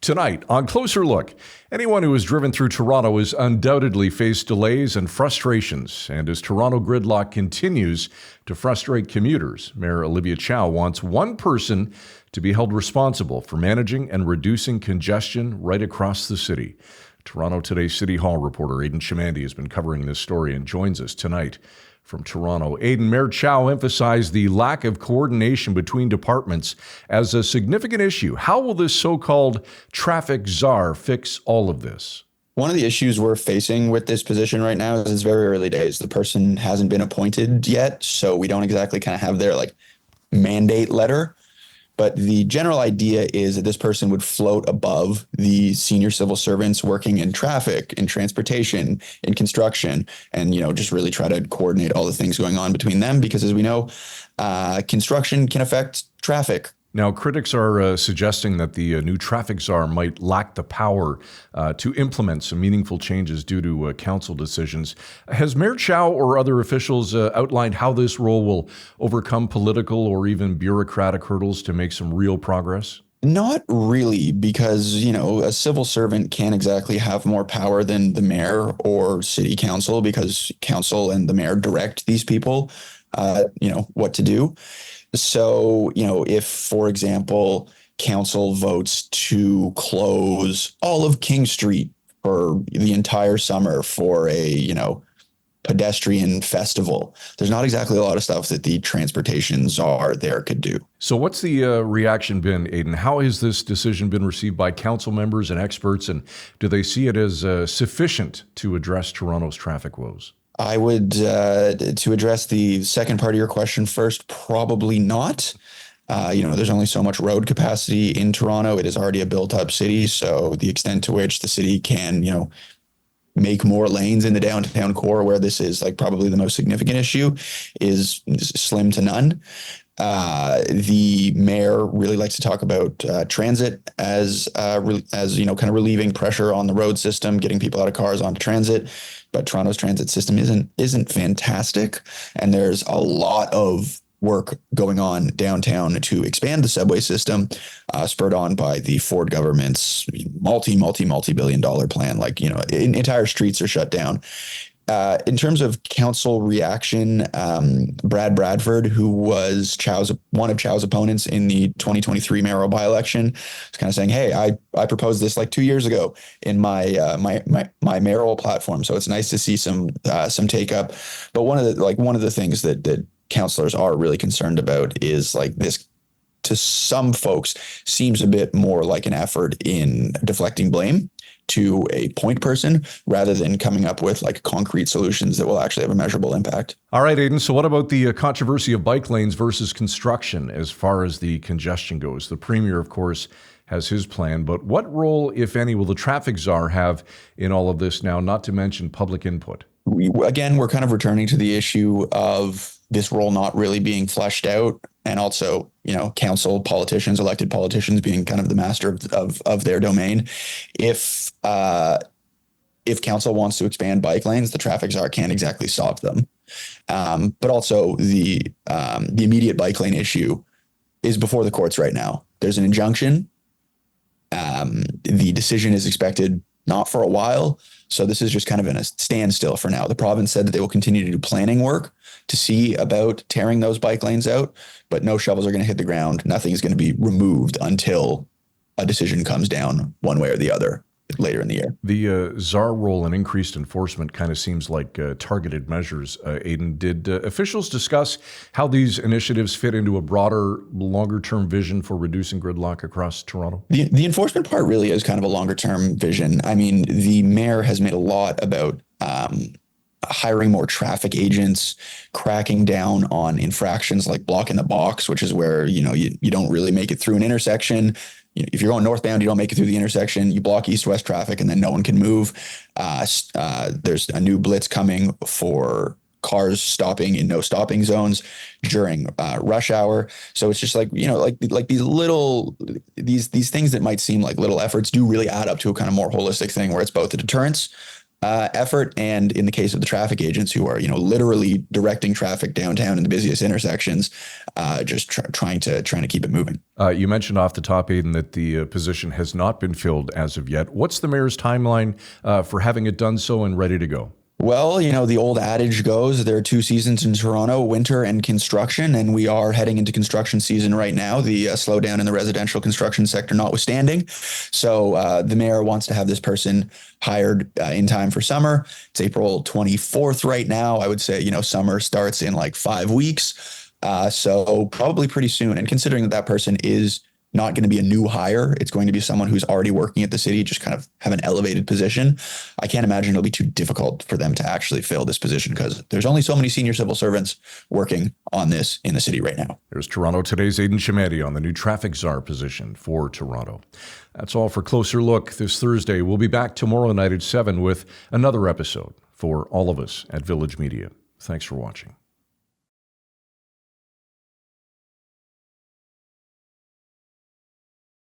Tonight, on Closer Look, anyone who has driven through Toronto has undoubtedly faced delays and frustrations. And as Toronto gridlock continues to frustrate commuters, Mayor Olivia Chow wants one person to be held responsible for managing and reducing congestion right across the city. Toronto Today City Hall reporter Aidan Chimandi has been covering this story and joins us tonight from Toronto. Aidan, Mayor Chow emphasized the lack of coordination between departments as a significant issue. How will this so-called traffic czar fix all of this? One of the issues we're facing with this position right now is it's very early days. The person hasn't been appointed yet, so we don't exactly kind of have their mandate letter. But the general idea is that this person would float above the senior civil servants working in traffic, in transportation, in construction, and, just really try to coordinate all the things going on between them. Because as we know, construction can affect traffic. Now, critics are suggesting that the new traffic czar might lack the power to implement some meaningful changes due to council decisions. Has Mayor Chow or other officials outlined how this role will overcome political or even bureaucratic hurdles to make some real progress? Not really, because, a civil servant can't exactly have more power than the mayor or city council, because council and the mayor direct these people, what to do. So, if, for example, council votes to close all of King Street for the entire summer for a, pedestrian festival, there's not exactly a lot of stuff that the transportation czar there could do. So what's the reaction been, Aidan? How has this decision been received by council members and experts, and do they see it as sufficient to address Toronto's traffic woes? I would, to address the second part of your question first, probably not. There's only so much road capacity in Toronto. It is already a built up city. So the extent to which the city can, make more lanes in the downtown core, where this is probably the most significant issue, is slim to none. The mayor really likes to talk about transit as kind of relieving pressure on the road system, getting people out of cars onto transit. But Toronto's transit system isn't fantastic, and there's a lot of work going on downtown to expand the subway system, spurred on by the Ford government's multi-billion-dollar plan. Entire streets are shut down. In terms of council reaction, Brad Bradford, who was one of Chow's opponents in the 2023 mayoral by-election, was kind of saying, "Hey, I proposed this 2 years ago in my my mayoral platform." So it's nice to see some take up. But one of the things that councillors are really concerned about is this, to some folks, seems a bit more like an effort in deflecting blame to a point person rather than coming up with concrete solutions that will actually have a measurable impact. All right, Aidan. So what about the controversy of bike lanes versus construction as far as the congestion goes? The premier, of course, has his plan, but what role, if any, will the traffic czar have in all of this now, not to mention public input? We're kind of returning to the issue of this role not really being fleshed out, and also, council politicians, elected politicians, being kind of the master of their domain. If council wants to expand bike lanes, the traffic czar can't exactly stop them. But also the immediate bike lane issue is before the courts right now. There's an injunction. The decision is expected not for a while. So this is just kind of in a standstill for now. The province said that they will continue to do planning work to see about tearing those bike lanes out, but no shovels are going to hit the ground. Nothing is going to be removed until a decision comes down one way or the other later in the year. The czar role and increased enforcement kind of seems like targeted measures. Aidan, did officials discuss how these initiatives fit into a broader, longer-term vision for reducing gridlock across Toronto? The enforcement part really is kind of a longer-term vision. I mean, the mayor has made a lot about hiring more traffic agents, cracking down on infractions like blocking the box, which is where, you don't really make it through an intersection. If you're going northbound, you don't make it through the intersection, you block east-west traffic, and then no one can move. There's a new blitz coming for cars stopping in no stopping zones during rush hour. So it's just these little, these things that might seem like little efforts do really add up to a kind of more holistic thing where it's both a deterrence Effort, and in the case of the traffic agents who are, literally directing traffic downtown in the busiest intersections, just trying to keep it moving. You mentioned off the top, Aidan, that the position has not been filled as of yet. What's the mayor's timeline for having it done so and ready to go? Well, the old adage goes, there are two seasons in Toronto, winter and construction, and we are heading into construction season right now, the slowdown in the residential construction sector notwithstanding. So the mayor wants to have this person hired in time for summer. It's April 24th right now. I would say, summer starts in like 5 weeks. So probably pretty soon. And considering that person is not going to be a new hire, it's going to be someone who's already working at the city, just kind of have an elevated position. I can't imagine it'll be too difficult for them to actually fill this position because there's only so many senior civil servants working on this in the city right now. There's Toronto Today's Aidan Chameti on the new traffic czar position for Toronto. That's all for Closer Look this Thursday. We'll be back tomorrow night at 7 with another episode for all of us at Village Media. Thanks for watching.